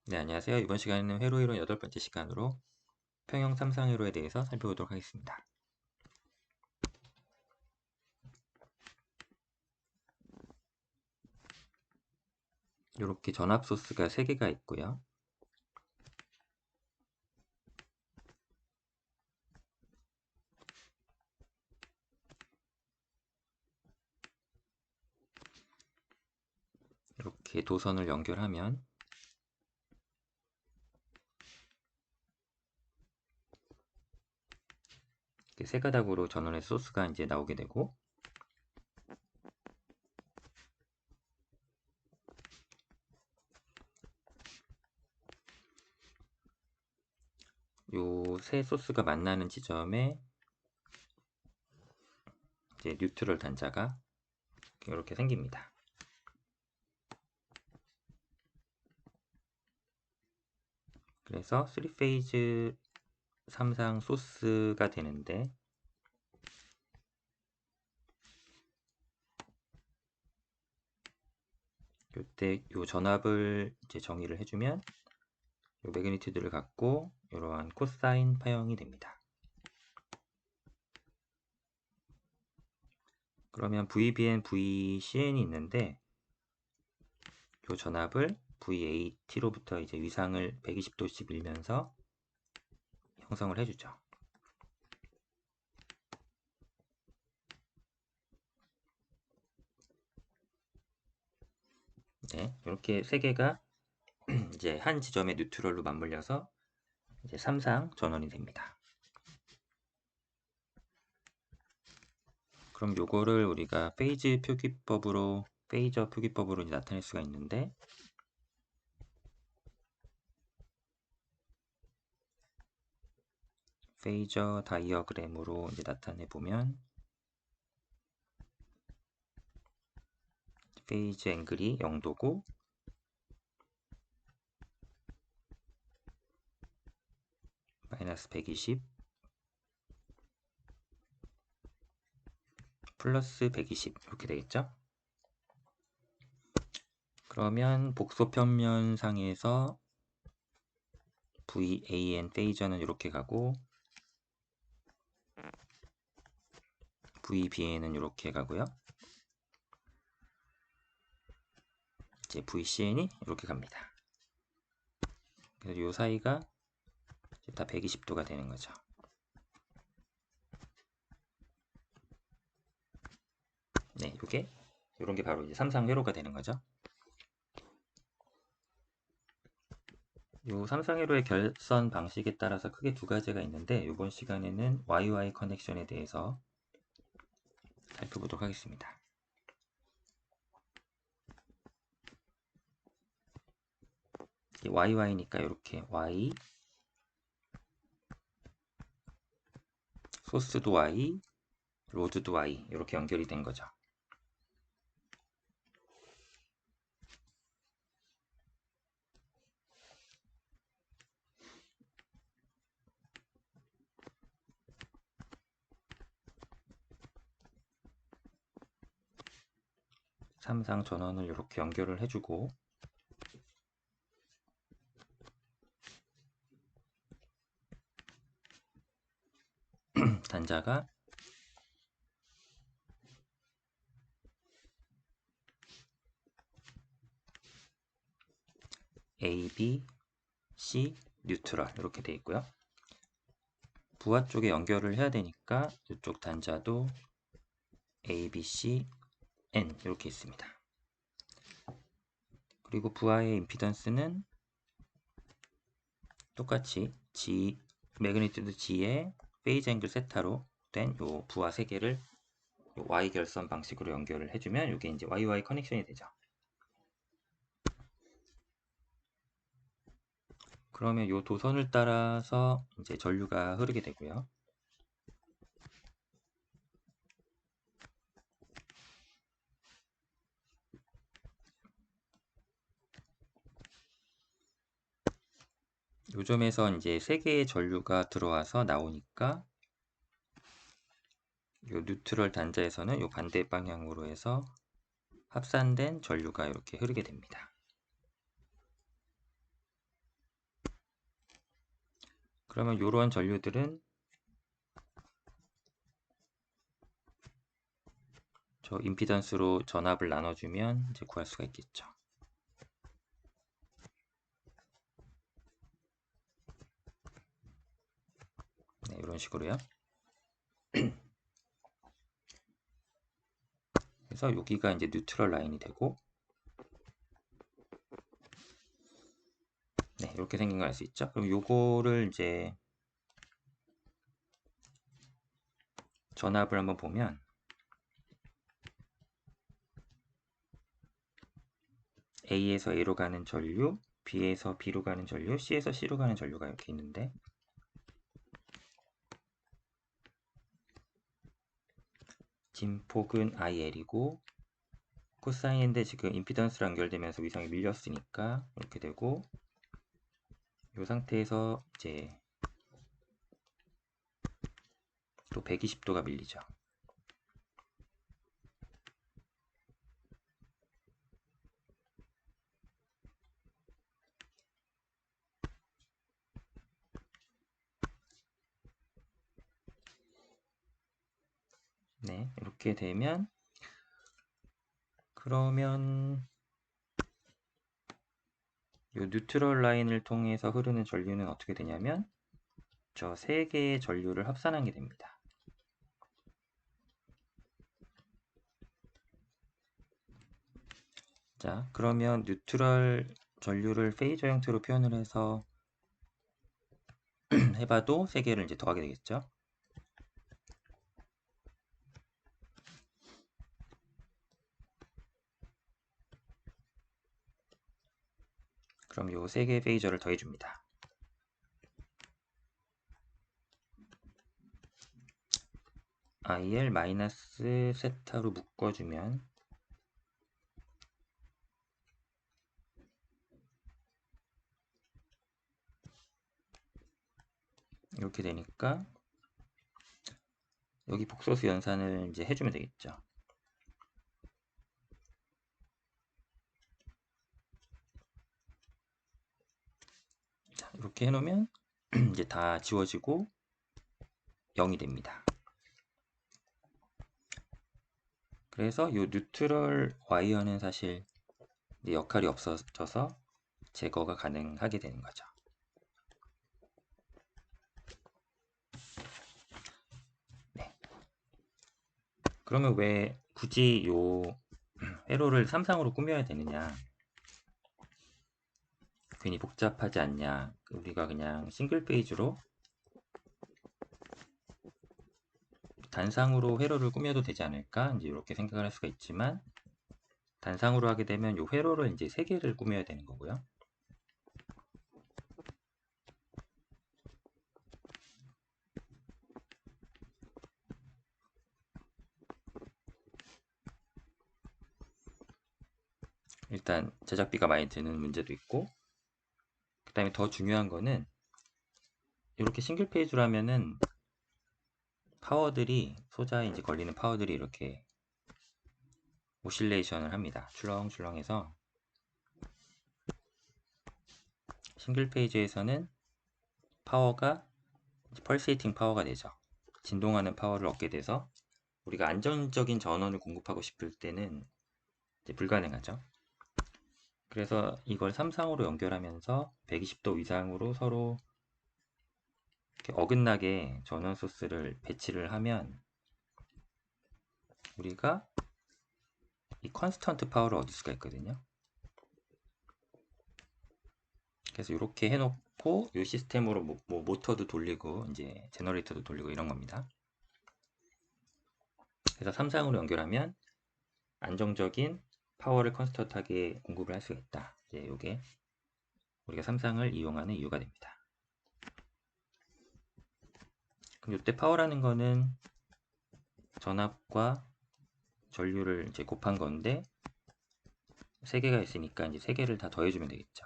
네, 안녕하세요. 이번 시간에는 회로 이론 8번째 시간으로 평형 삼상회로에 대해서 살펴보도록 하겠습니다. 이렇게 전압 소스가 3개가 있고요. 이렇게 도선을 연결하면 이렇게 세 가닥으로 전원의 소스가 이제 나오게 되고, 요 세 소스가 만나는 지점에 이제 뉴트럴 단자가 이렇게 생깁니다. 그래서 3페이즈 삼상 소스가 되는데, 요때 요 전압을 이제 정의를 해주면 요 매그니튜드를 갖고 이러한 코사인 파형이 됩니다. 그러면 VBN, VCN이 있는데 이 전압을 VAT로부터 이제 위상을 120도씩 밀면서 형성을 해주죠. 네, 이렇게 세 개가 이제 한 지점의 뉴트럴로 맞물려서 이제 3상 전원이 됩니다. 그럼 요거를 우리가 페이저 표기법으로 이제 나타낼 수가 있는데, 페이저 다이어그램으로 이제 나타내 보면 페이즈 앵글이 0도고 마이너스 120 플러스 120 이렇게 되겠죠. 그러면 복소 평면상에서 VAN 페이저는 이렇게 가고 VBN은 이렇게 가고요. 이제 VCN이 이렇게 갑니다. 그래서 이 사이가 다 120도가 되는 거죠. 네, 이게 이런 게 바로 이제 삼상회로가 되는 거죠. 이 삼상회로의 결선 방식에 따라서 크게 두 가지가 있는데 이번 시간에는 YY 커넥션에 대해서 살펴보도록 하겠습니다. YY니까 이렇게 Y, 소스도 Y, 로드도 Y 이렇게 연결이 된 거죠. 삼상 전원을 이렇게 연결을 해주고 단자가 A, B, C, 뉴트럴 이렇게 되어 있고요. 부하 쪽에 연결을 해야 되니까 이쪽 단자도 A, B, C, N 이렇게 있습니다. 그리고 부하의 임피던스는 똑같이 G, 매그니튜드 G의 페이즈 앵글 세타로 된 요 부하 3개를 Y 결선 방식으로 연결을 해주면 이게 이제 YY 커넥션이 되죠. 그러면 요 도선을 따라서 이제 전류가 흐르게 되고요. 요점에서 이제 3개의 전류가 들어와서 나오니까 요 뉴트럴 단자에서는 요 반대 방향으로 해서 합산된 전류가 이렇게 흐르게 됩니다. 그러면 이런 전류들은 저 임피던스로 전압을 나눠주면 이제 구할 수가 있겠죠. 네, 이런 식으로요. 그래서 여기가 이제 뉴트럴 라인이 되고, 네, 이렇게 생긴 걸 알 수 있죠. 그럼 요거를 이제 전압을 한번 보면 A에서 A로 가는 전류, B에서 B로 가는 전류, C에서 C로 가는 전류가 이렇게 있는데, 진폭은 IL이고 코사인인데 지금 임피던스랑 연결되면서 위성이 밀렸으니까 이렇게 되고, 이 상태에서 이제 또 120도가 밀리죠. 네, 이렇게 되면 그러면 이 뉴트럴 라인을 통해서 흐르는 전류는 어떻게 되냐면 저 세 개의 전류를 합산한 게 됩니다. 자, 그러면 뉴트럴 전류를 페이저 형태로 표현을 해서 해봐도 세 개를 이제 더하게 되겠죠. 그럼 요 세 개의 페이저를 더해줍니다. IL 마이너스 세타로 묶어주면 이렇게 되니까 여기 복소수 연산을 이제 해주면 되겠죠. 자, 이렇게 해놓으면 이제 다 지워지고 0이 됩니다. 그래서 이 뉴트럴 와이어는 사실 역할이 없어져서 제거가 가능하게 되는 거죠. 네. 그러면 왜 굳이 요 회로를 3상으로 꾸며야 되느냐? 괜히 복잡하지 않냐? 우리가 그냥 싱글 페이지로 단상으로 회로를 꾸며도 되지 않을까? 이제 이렇게 생각을 할 수가 있지만 단상으로 하게 되면 요 회로를 이제 3개를 꾸며야 되는 거고요. 일단 제작비가 많이 드는 문제도 있고, 그 다음에 더 중요한 거는 이렇게 싱글 페이지로 하면은 파워들이 소자에 이제 걸리는 파워들이 이렇게 오실레이션을 합니다. 출렁출렁해서 싱글 페이지에서는 파워가 펄세이팅 파워가 되죠. 진동하는 파워를 얻게 돼서 우리가 안정적인 전원을 공급하고 싶을 때는 이제 불가능하죠. 그래서 이걸 3상으로 연결하면서 120도 이상으로 서로 이렇게 어긋나게 전원 소스를 배치를 하면 우리가 이 컨스턴트 파워를 얻을 수가 있거든요. 그래서 이렇게 해놓고 이 시스템으로 뭐 모터도 돌리고 이제 제너레이터도 돌리고 이런 겁니다. 그래서 3상으로 연결하면 안정적인 파워를 컨스턴트하게 공급을 할 수가 있다. 이제 이게 우리가 3상을 이용하는 이유가 됩니다. 그럼 이때 파워라는 거는 전압과 전류를 이제 곱한 건데 3개가 있으니까 이제 3개를 다 더해주면 되겠죠.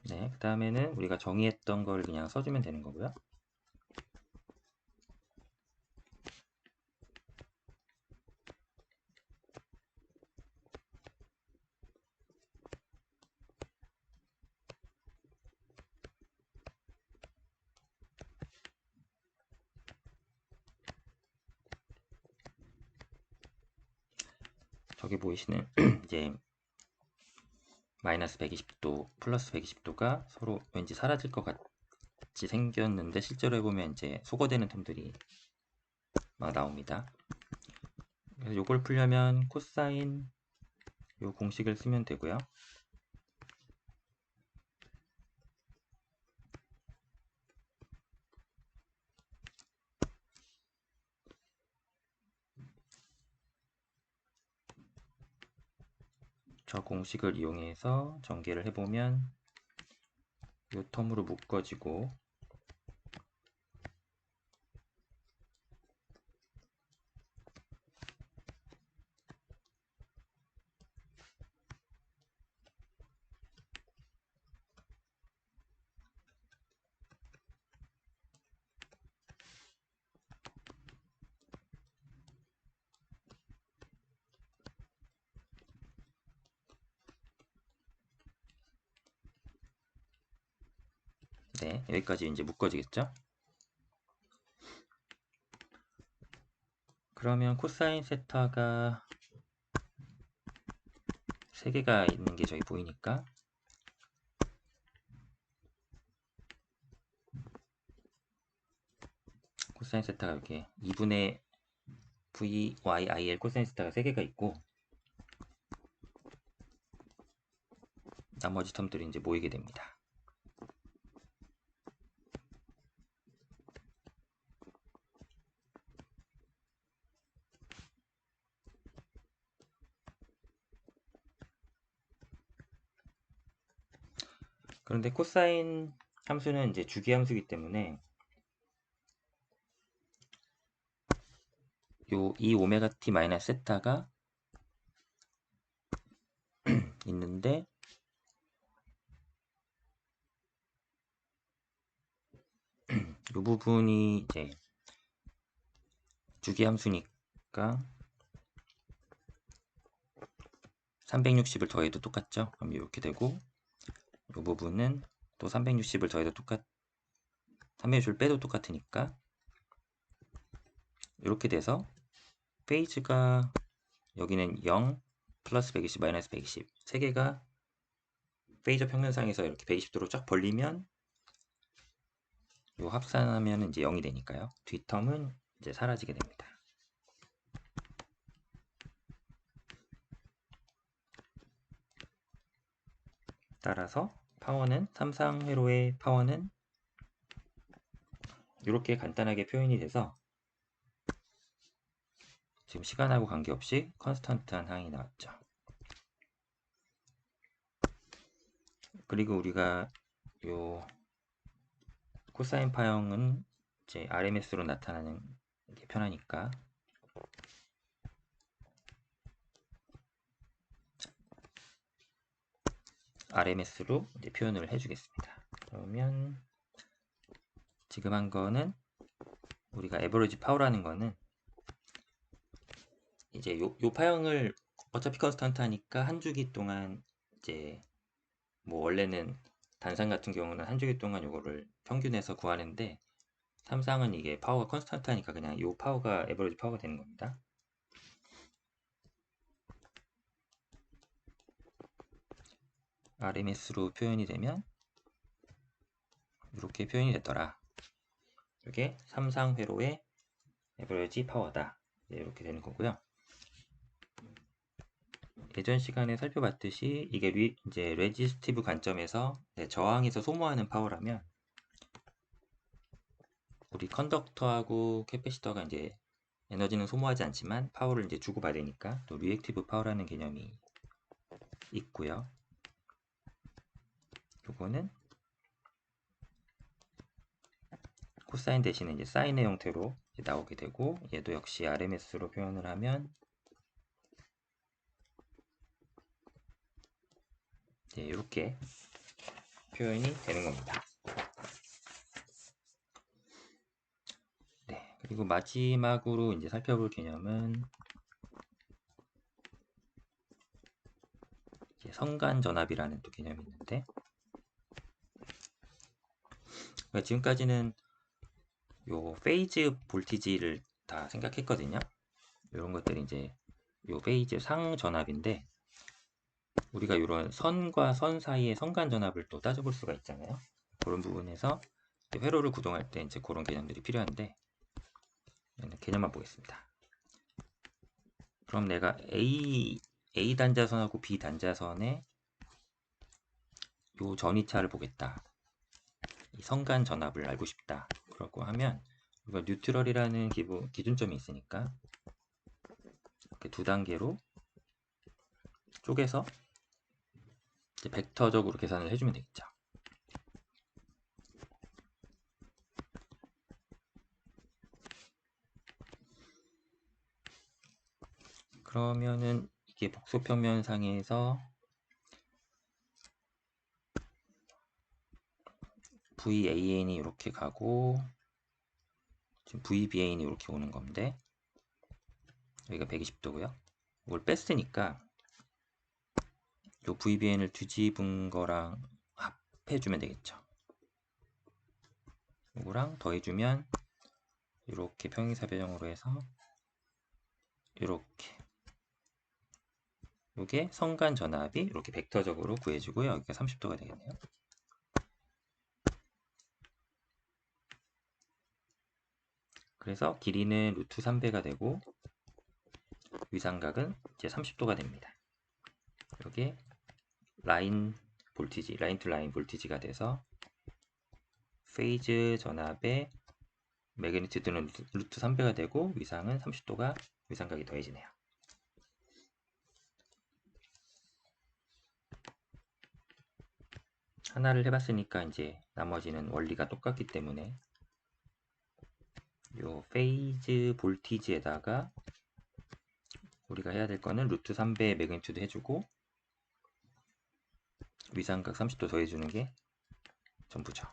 네, 그 다음에는 우리가 정의했던 걸 그냥 써주면 되는 거고요. 여기 보이시는 이제 마이너스 120도, 플러스 120도가 서로 왠지 사라질 것 같이 생겼는데 실제로 해보면 이제 소거되는 텀들이 막 나옵니다. 그래서 요걸 풀려면 코사인 요 공식을 쓰면 되고요. 저 공식을 이용해서 전개를 해보면 요 텀으로 묶어지고 네, 여기까지 이제 묶어지겠죠? 그러면 코사인 세타가 3개가 있는 게 저기 보이니까 코사인 세타가 이렇게 2분의 VYIL 코사인 세타가 3개가 있고 나머지 텀들이 이제 모이게 됩니다. 그런데 코사인 함수는 이제 주기 함수이기 때문에 이 오메가 t 마이너스 세타가 있는데 이 부분이 이제 주기 함수니까 360을 더해도 똑같죠? 그럼 이렇게 되고 이 부분은 또 360을 더해도 360을 빼도 똑같으니까 이렇게 돼서 페이지가 여기는 0 플러스 120 마이너스 120 3개가 페이저 평면상에서 이렇게 120도로 쫙 벌리면 요 합산하면 이제 0이 되니까요. 뒷텀은 이제 사라지게 됩니다. 따라서 파워는 삼상회로의 파워는 이렇게 간단하게 표현이 돼서 지금 시간하고 관계없이 컨스턴트한 항이 나왔죠. 그리고 우리가 요 코사인 파형은 이제 RMS로 나타나는 게 편하니까 RMS로 이제 표현을 해주겠습니다. 그러면 지금 한 거는 우리가 에버리지 파워라는 거는 이제 요 파형을 어차피 컨스턴트 하니까 한 주기 동안 이제 뭐 원래는 단상 같은 경우는 한 주기 동안 요거를 평균해서 구하는데 삼상은 이게 파워가 컨스턴트 하니까 그냥 요 파워가 에버리지 파워가 되는 겁니다. RMS로 표현이 되면 이렇게 표현이 됐더라. 이게 삼상회로의 에버리지 파워다. 이렇게 되는 거고요. 예전 시간에 살펴봤듯이 이게 이제 레지스티브 관점에서 저항에서 소모하는 파워라면 우리 컨덕터하고 캐패시터가 이제 에너지는 소모하지 않지만 파워를 이제 주고받으니까 또 리액티브 파워라는 개념이 있고요. 요거는 코사인 대신에 이제 사인의 형태로 이제 나오게 되고 얘도 역시 RMS로 표현을 하면 이렇게 표현이 되는 겁니다. 네, 그리고 마지막으로 이제 살펴볼 개념은 성간전압이라는 또 개념이 있는데 그러니까 지금까지는 요 페이즈 볼티지를 다 생각했거든요. 이런 것들이 이제 요 페이지 상 전압인데 우리가 이런 선과 선 사이의 선간 전압을 또 따져볼 수가 있잖아요. 그런 부분에서 회로를 구동할 때 이제 그런 개념들이 필요한데 개념만 보겠습니다. 그럼 내가 A 단자선하고 B 단자선의 요 전이차를 보겠다. 이 선간 전압을 알고 싶다. 그렇고 하면 우리가 뉴트럴이라는 기준점이 있으니까 이렇게 두 단계로 쪼개서 이제 벡터적으로 계산을 해주면 되겠죠. 그러면은 이게 복소평면상에서 VAN이 이렇게 가고 지금 VBAN이 이렇게 오는 건데 여기가 120도고요. 이걸 뺐으니까 요 VBN을 뒤집은 거랑 합해주면 되겠죠. 이거랑 더해주면 이렇게 평행사 배정으로 해서 이렇게 요게 선간 전압이 이렇게 벡터적으로 구해지고요. 여기가 30도가 되겠네요. 그래서 길이는 루트 3배가 되고 위상각은 이제 30도가 됩니다. 이게 라인 볼티지, 라인 투 라인 볼티지가 돼서 페이즈 전압의 매그니튜드는 루트 3배가 되고 위상은 30도가 위상각이 더해지네요. 하나를 해봤으니까 이제 나머지는 원리가 똑같기 때문에 요 페이즈 볼티지에다가 우리가 해야 될 거는 루트 3배의 매그니튜드 해주고 위상각 30도 더해주는 게 전부죠.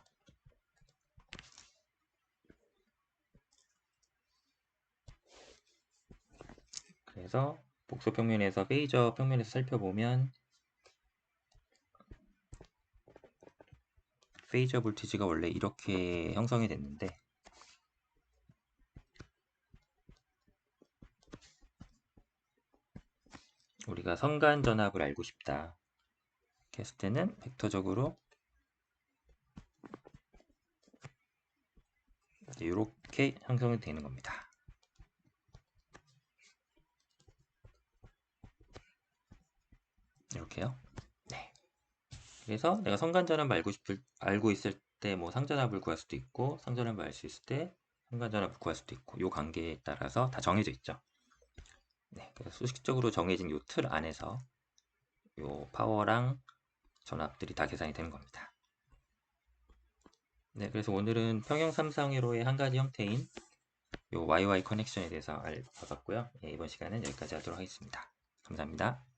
그래서 복소 평면에서 페이저 평면에서 살펴보면 페이저 볼티지가 원래 이렇게 형성이 됐는데 우리가 선간 전압을 알고 싶다 했을 때는 벡터적으로 이렇게 형성이 되는 겁니다. 이렇게요. 네. 그래서 내가 선간 전압을 알고 있을 때 뭐 상전압을 구할 수도 있고 상전압을 알 수 있을 때 선간 전압을 구할 수도 있고 요 관계에 따라서 다 정해져 있죠. 네. 그래서 수식적으로 정해진 요 틀 안에서 요 파워랑 전압들이 다 계산이 되는 겁니다. 네, 그래서 오늘은 평형 삼상회로의 한 가지 형태인 요 YY 커넥션에 대해서 알아봤고요. 네, 이번 시간은 여기까지 하도록 하겠습니다. 감사합니다.